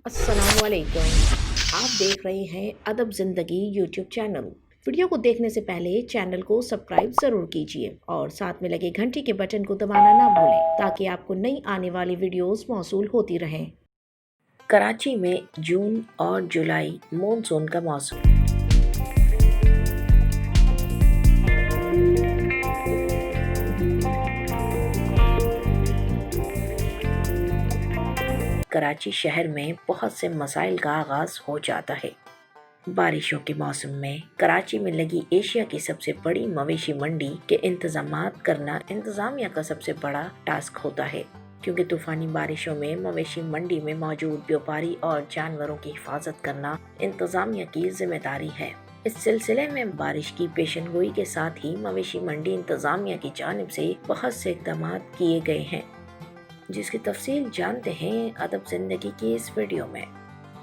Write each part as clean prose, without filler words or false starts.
अस्सलाम वालेकुम। आप देख रहे हैं अदब ज़िंदगी यूट्यूब चैनल। वीडियो को देखने से पहले चैनल को सब्सक्राइब ज़रूर कीजिए और साथ में लगे घंटी के बटन को दबाना ना भूलें ताकि आपको नई आने वाली वीडियोस मौसूल होती रहें। कराची में जून और जुलाई मॉनसून का मौसम। कराची शहर में बहुत से मसाइल का आगाज़ हो जाता है। बारिशों के मौसम में कराची में लगी एशिया की सबसे बड़ी मवेशी मंडी के इंतजामात करना इंतज़ामिया का सबसे बड़ा टास्क होता है, क्योंकि तूफ़ानी बारिशों में मवेशी मंडी में मौजूद व्यापारी और जानवरों की हिफाजत करना इंतज़ामिया की जिम्मेदारी है। इस सिलसिले में बारिश की पेशनगोई के साथ ही मवेशी मंडी इंतज़ामिया की जानिब से बहुत से इक़दाम किए गए हैं, जिसकी तफसील जानते हैं अदब ज़िंदगी की इस वीडियो में।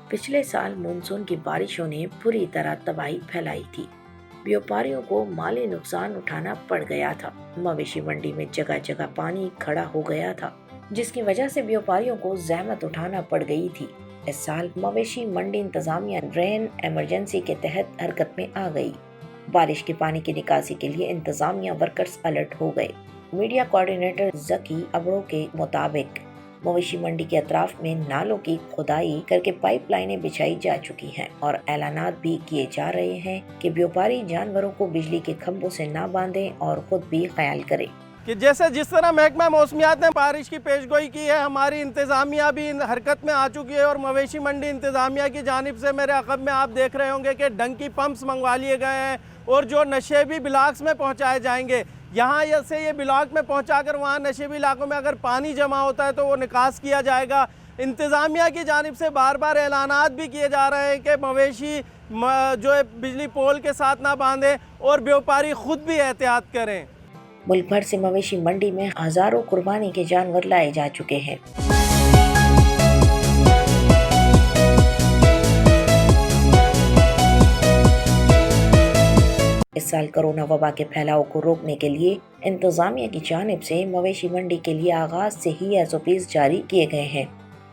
पिछले साल मानसून की बारिशों ने पूरी तरह तबाही फैलाई थी। व्यापारियों को माली नुकसान उठाना पड़ गया था। मवेशी मंडी में जगह जगह पानी खड़ा हो गया था, जिसकी वजह से व्यापारियों को जहमत उठाना पड़ गई थी। इस साल मवेशी मंडी इंतजामिया रेन इमरजेंसी के तहत हरकत में आ गई। बारिश के पानी की निकासी के लिए इंतजामिया वर्कर्स अलर्ट हो गए। मीडिया कोऑर्डिनेटर जकी अबड़ो के मुताबिक मवेशी मंडी के अतराफ में नालों की खुदाई करके पाइपलाइनें बिछाई जा चुकी हैं और ऐलानात भी किए जा रहे हैं कि व्यापारी जानवरों को बिजली के खंभों से ना बांधें और खुद भी ख्याल करें। कि जैसे जिस तरह महकमा मौसमियात ने बारिश की पेशगोई की है, हमारी इंतज़ामिया भी हरकत में आ चुकी है और मवेशी मंडी इंतज़ामिया की जानिब से मेरे अक़ब में आप देख रहे होंगे कि डंकी पंप्स मंगवा लिए गए हैं और जो नशेबी ब्लॉक्स में पहुंचाए जाएंगे। यहाँ से ये ब्लॉक में पहुंचाकर वहाँ नशेबी इलाकों में अगर पानी जमा होता है तो वो निकास किया जाएगा। इंतज़ामिया की जानिब से बार बार ऐलानात भी किए जा रहे हैं कि मवेशी जो है बिजली पोल के साथ ना बांधें और व्यापारी ख़ुद भी एहतियात करें। मुल्क भर से मवेशी मंडी में हज़ारों कुर्बानी के जानवर लाए जा चुके हैं। इस साल कोरोना वबा के फैलाव को रोकने के लिए इंतजामिया की जानिब से मवेशी मंडी के लिए आगाज से ही SOPs जारी किए गए हैं।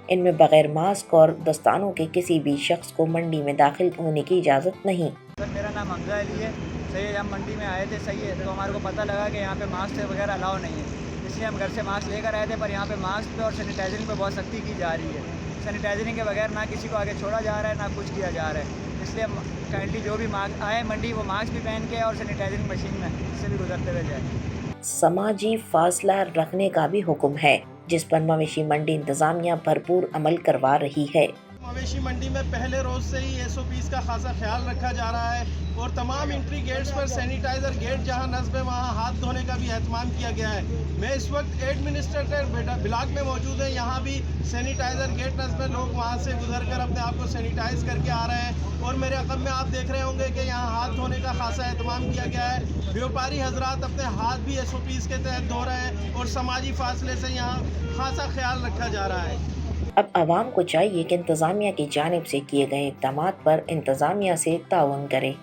इनमें बगैर मास्क और दस्तानों के किसी भी शख्स को मंडी में दाखिल होने की इजाज़त नहीं। सर, मेरा नाम हमजा अली है। सही है, हम मंडी में आए थे, सही है, तो हमारे को पता लगा कि यहाँ पे मास्क वगैरह अलाउ नहीं है, इसलिए हम घर से मास्क लेकर आए थे। पर यहाँ पे मास्क पे और सैनिटाइजरिंग पे बहुत सख्ती की जा रही है। सैनिटाइजरिंग के बगैर ना किसी को आगे छोड़ा जा रहा है ना कुछ किया जा रहा है, इसलिए काइंडली जो भी मास्क आए मंडी वो मास्क भी पहन के और सैनिटाइजरिंग मशीन में इससे भी गुजरते हुए जाए। समाजी फासला रखने का भी हुक्म है, जिस पर मवेशी मंडी इंतजामिया भरपूर अमल करवा रही है। मवेशी मंडी में पहले रोज से ही SOPs का खासा ख्याल रखा जा रहा है और तमाम एंट्री गेट्स पर सैनिटाइजर गेट जहां नस्ब है वहां हाथ धोने का भी एहतमाम किया गया है। मैं इस वक्त एडमिनिस्ट्रेटर ब्लॉक में मौजूद है। यहाँ भी सैनिटाइजर गेट नस्ब है, लोग वहां से गुजर कर अपने आप को सैनिटाइज करके आ रहे हैं और मेरे अक़ब में आप देख रहे होंगे कि यहाँ हाथ धोने का खासा एहतमाम किया गया है। व्यापारी हजरात अपने हाथ भी SOPs के तहत धो रहे हैं और समाजी फासले से यहाँ खासा ख्याल रखा जा रहा है। अब आवाम को चाहिए कि इंतजामिया की जानिब से किए गए इक़दामात पर इंतजामिया से ताउन करें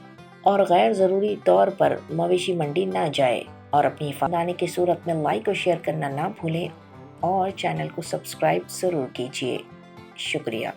और गैर ज़रूरी तौर पर मवेशी मंडी ना जाए और अपनी हिफाजत की सूरत में लाइक और शेयर करना ना भूलें और चैनल को सब्सक्राइब ज़रूर कीजिए। शुक्रिया।